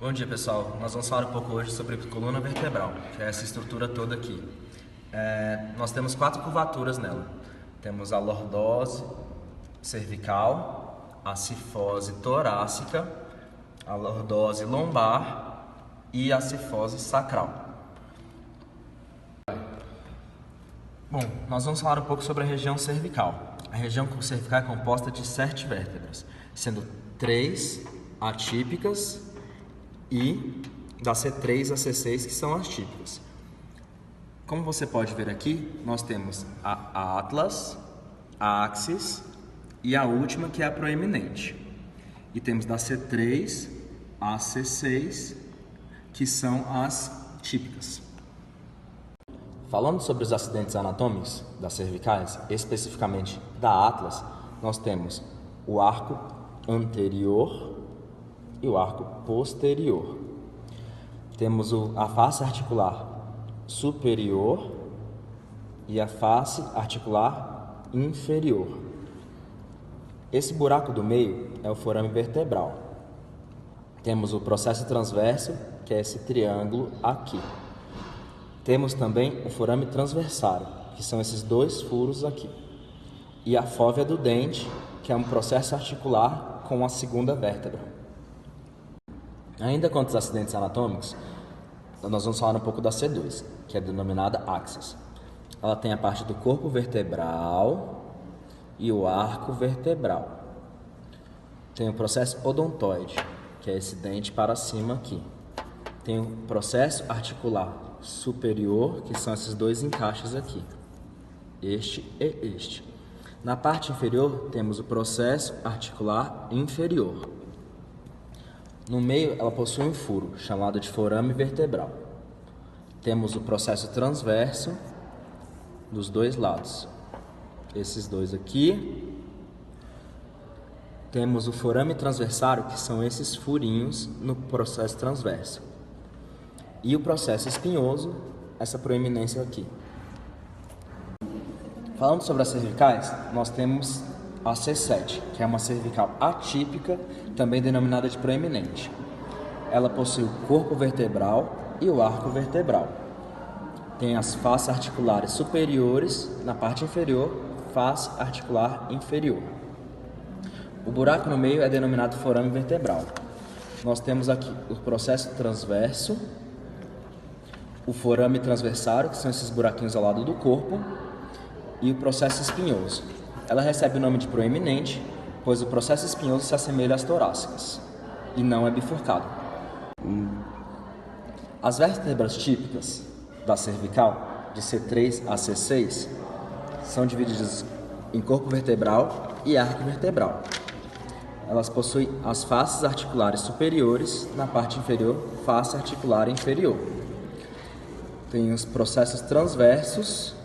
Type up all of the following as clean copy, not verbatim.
Bom dia, pessoal. Nós vamos falar um pouco hoje sobre coluna vertebral, que é essa estrutura toda aqui. Nós temos 4 curvaturas nela. Temos a lordose cervical, a cifose torácica, a lordose lombar e a cifose sacral. Bom, nós vamos falar um pouco sobre a região cervical. A região cervical é composta de 7 vértebras, sendo 3 atípicas e da C3 a C6, que são as típicas. Como você pode ver aqui, nós temos a atlas, a axis e a última, que é a proeminente. E temos da C3 a C6, que são as típicas. Falando sobre os acidentes anatômicos das cervicais, especificamente da atlas, nós temos o arco anterior e o arco posterior. Temos a face articular superior e a face articular inferior. Esse buraco do meio é o forame vertebral. Temos o processo transverso, que é esse triângulo aqui. Temos também o forame transversário, que são esses 2 furos aqui. E a fóvea do dente, que é um processo articular com a segunda vértebra. Ainda quanto aos acidentes anatômicos, nós vamos falar um pouco da C2, que é denominada axis. Ela tem a parte do corpo vertebral e o arco vertebral. Tem o processo odontoide, que é esse dente para cima aqui. Tem o processo articular superior, que são esses 2 encaixes aqui, este e este. Na parte inferior, temos o processo articular inferior. No meio, ela possui um furo, chamado de forame vertebral. Temos o processo transverso dos 2 lados. Esses 2 aqui. Temos o forame transversário, que são esses furinhos no processo transverso. E o processo espinhoso, essa proeminência aqui. Falando sobre as cervicais, nós temos a C7, que é uma cervical atípica, também denominada de proeminente. Ela possui o corpo vertebral e o arco vertebral. Tem as faces articulares superiores na parte inferior, face articular inferior. O buraco no meio é denominado forame vertebral. Nós temos aqui o processo transverso, o forame transversário, que são esses buraquinhos ao lado do corpo, e o processo espinhoso. Ela recebe o nome de proeminente, pois o processo espinhoso se assemelha às torácicas e não é bifurcado. As vértebras típicas da cervical, de C3 a C6, são divididas em corpo vertebral e arco vertebral. Elas possuem as faces articulares superiores, na parte inferior, face articular inferior. Tem os processos transversos.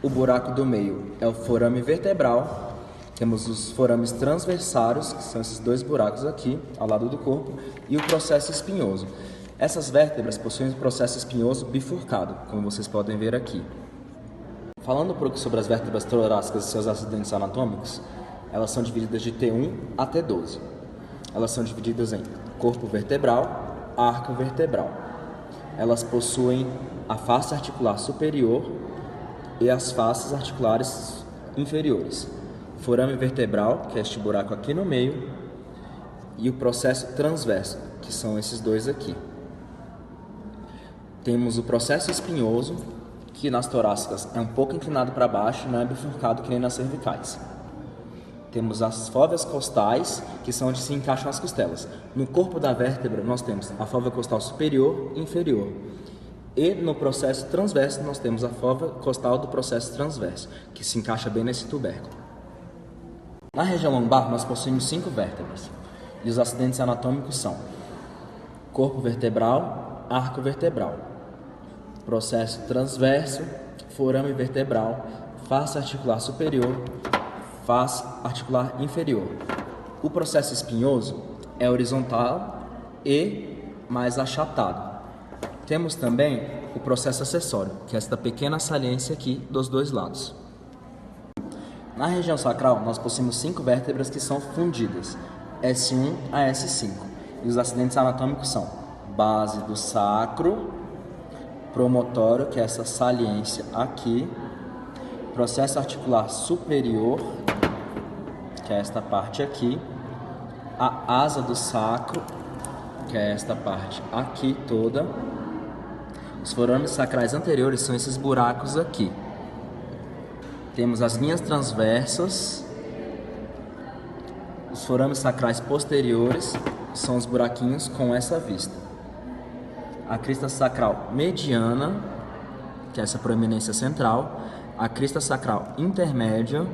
O buraco do meio é o forame vertebral. Temos os forames transversários, que são esses 2 buracos aqui, ao lado do corpo, e o processo espinhoso. Essas vértebras possuem o processo espinhoso bifurcado, como vocês podem ver aqui. Falando um pouco sobre as vértebras torácicas e seus acidentes anatômicos, elas são divididas de T1 a T12. Elas são divididas em corpo vertebral, arco vertebral. Elas possuem a face articular superior e as faces articulares inferiores. Forame vertebral, que é este buraco aqui no meio, e o processo transverso, que são esses 2 aqui. Temos o processo espinhoso, que nas torácicas é um pouco inclinado para baixo, não é bifurcado que nem nas cervicais. Temos as fóveas costais, que são onde se encaixam as costelas. No corpo da vértebra, nós temos a fóvea costal superior e inferior. E no processo transverso, nós temos a fóvea costal do processo transverso, que se encaixa bem nesse tubérculo. Na região lombar, nós possuímos 5 vértebras. E os acidentes anatômicos são corpo vertebral, arco vertebral, processo transverso, forame vertebral, face articular superior, face articular inferior. O processo espinhoso é horizontal e mais achatado. Temos também o processo acessório, que é esta pequena saliência aqui dos 2 lados. Na região sacral, nós possuímos 5 vértebras que são fundidas, S1 a S5, e os acidentes anatômicos são base do sacro, promontório, que é essa saliência aqui, processo articular superior, que é esta parte aqui, a asa do sacro, que é esta parte aqui toda. Os forames sacrais anteriores são esses buracos aqui. Temos as linhas transversas. Os forames sacrais posteriores são os buraquinhos com essa vista. A crista sacral mediana, que é essa proeminência central, a crista sacral intermédia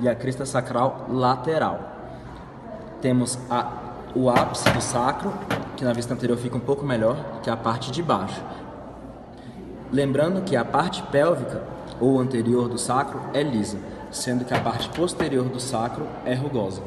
e a crista sacral lateral. Temos o ápice do sacro, que na vista anterior fica um pouco melhor, que é a parte de baixo. Lembrando que a parte pélvica ou anterior do sacro é lisa, sendo que a parte posterior do sacro é rugosa.